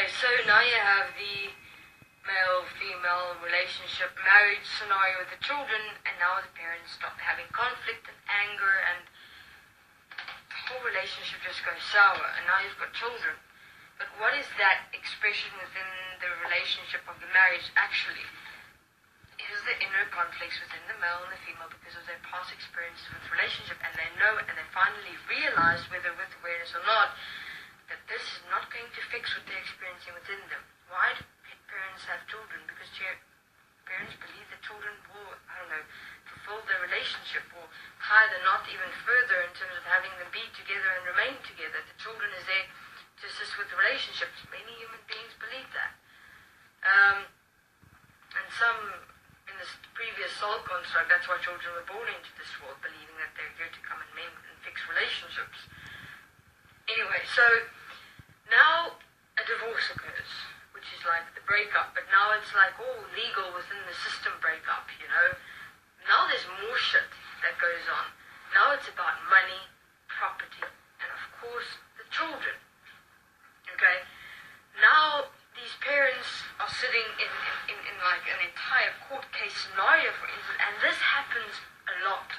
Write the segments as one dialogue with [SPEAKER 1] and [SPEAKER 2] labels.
[SPEAKER 1] Okay, so now you have the male-female relationship marriage scenario with the children, and now the parents stop having conflict and anger, and the whole relationship just goes sour, and now you've got children. But what is that expression within the relationship of the marriage actually? It is the inner conflicts within the male and the female because of their past experiences with relationship, and they know and they finally realize, whether with awareness or not, that this is not going to fix what they're experiencing within them. Why do parents have children? Because parents believe that children will, fulfill their relationship or tie the knot even further in terms of having them be together and remain together. The children is there to assist with the relationships. Many human beings believe that. And some, in this previous soul construct, that's why children were born into this world, believing that they're here to come and mend and fix relationships. Anyway, so now a divorce occurs, which is like the breakup, but now it's like all legal within the system breakup, Now there's more shit that goes on. Now it's about money, property, and of course the children. Okay? Now these parents are sitting in like an entire court case scenario, for instance, and this happens a lot,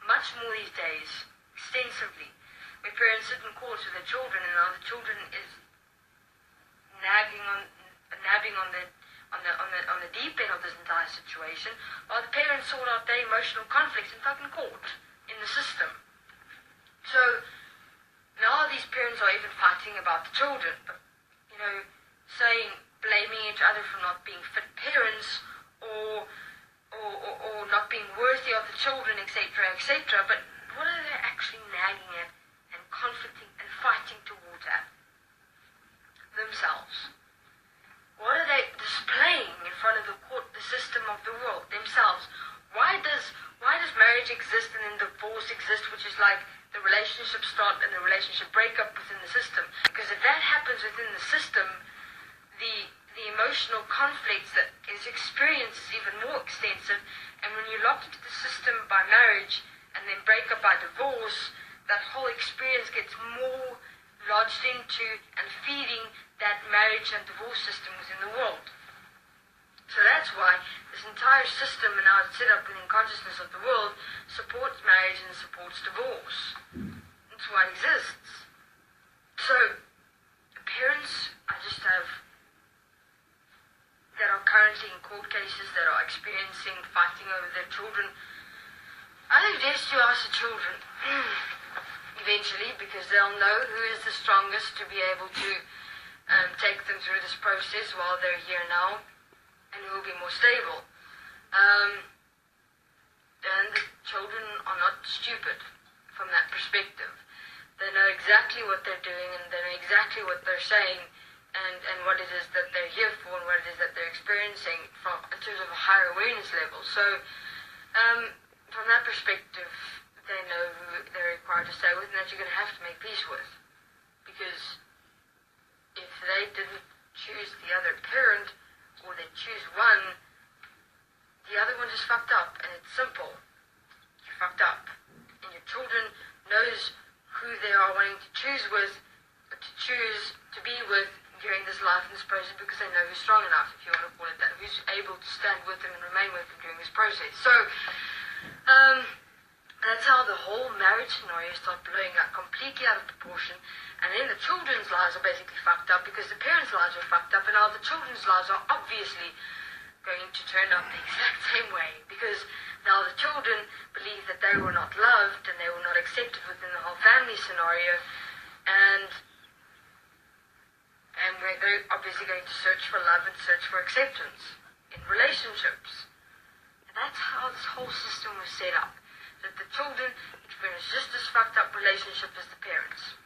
[SPEAKER 1] much more these days, extensively, where parents sit in court with their children, and now the children is nabbing on the deep end of this entire situation, while the parents sort out their emotional conflicts in fucking court, in the system. So now these parents are even fighting about the children, but blaming each other for not being fit parents, or not being worthy of the children, etc., etc. But what are they actually nagging at and conflicting and fighting towards at? Themselves. What are they displaying in front of the court, the system of the world? Themselves. Why does marriage exist and then divorce exist, which is like the relationship start and the relationship breakup within the system? Because if that happens within the system, the emotional conflicts that is experienced is even more extensive, and when you're locked into the system by marriage and then break up by divorce, that whole experience gets more lodged into and feeding that marriage and divorce system within the world. So that's why this entire system, and how it's set up within consciousness of the world, supports marriage and supports divorce. That's why it exists. So the parents that are currently in court cases, that are experiencing fighting over their children, I suggest you ask the children eventually, because they'll know who is the strongest to be able to take them through this process while they're here now, and who will be more stable. And the children are not stupid from that perspective. They know exactly what they're doing, and they know exactly what they're saying, and what it is that they're here for, and what it is that they're experiencing in terms of a higher awareness level. So from that perspective, they know who they're required to stay with, and that you're going to have to make peace with. Because if they didn't choose the other parent, or they choose one, the other one just fucked up, and it's simple. You fucked up. And your children knows who they are wanting to choose with, but to choose to be with during this life and this process, because they know who's strong enough, if you want to call it that, who's able to stand with them and remain with them during this process. So that's how the whole marriage scenario starts blowing up completely out of proportion, and then the children's lives are basically fucked up because the parents' lives are fucked up, and now the children's lives are obviously going to turn out the exact same way, because now the children believe that they were not loved and they were not accepted within the whole family scenario, and they're obviously going to search for love and search for acceptance in relationships. And that's how this whole system was set up, that the children experience just as fucked up relationship as the parents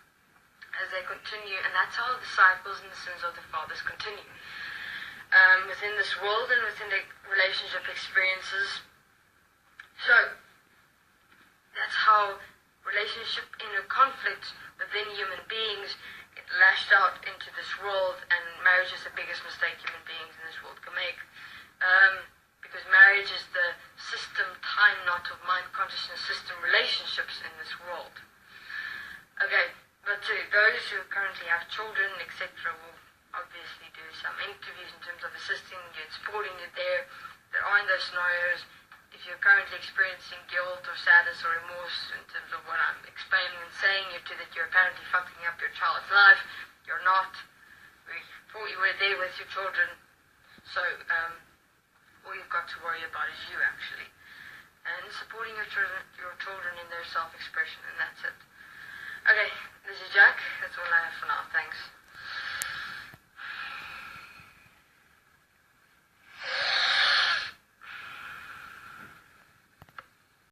[SPEAKER 1] as they continue, and that's how the cycles and the sins of the fathers continue within this world and within the relationship experiences. So that's how relationship inner conflict within human beings get lashed out into this world, and marriage is the biggest mistake human beings in this world can make, because marriage is the system time knot of mind consciousness system relationships in this world. Okay, but to those who currently have children, etc., will obviously do some interviews in terms of assisting you and supporting you there. There are in those scenarios, if you're currently experiencing guilt or sadness or remorse in terms of what I'm explaining and saying you to, that you're apparently fucking up your child's life, you're not. We thought you were there with your children, so all you've got to worry about is you, actually. And supporting your children in their self-expression, and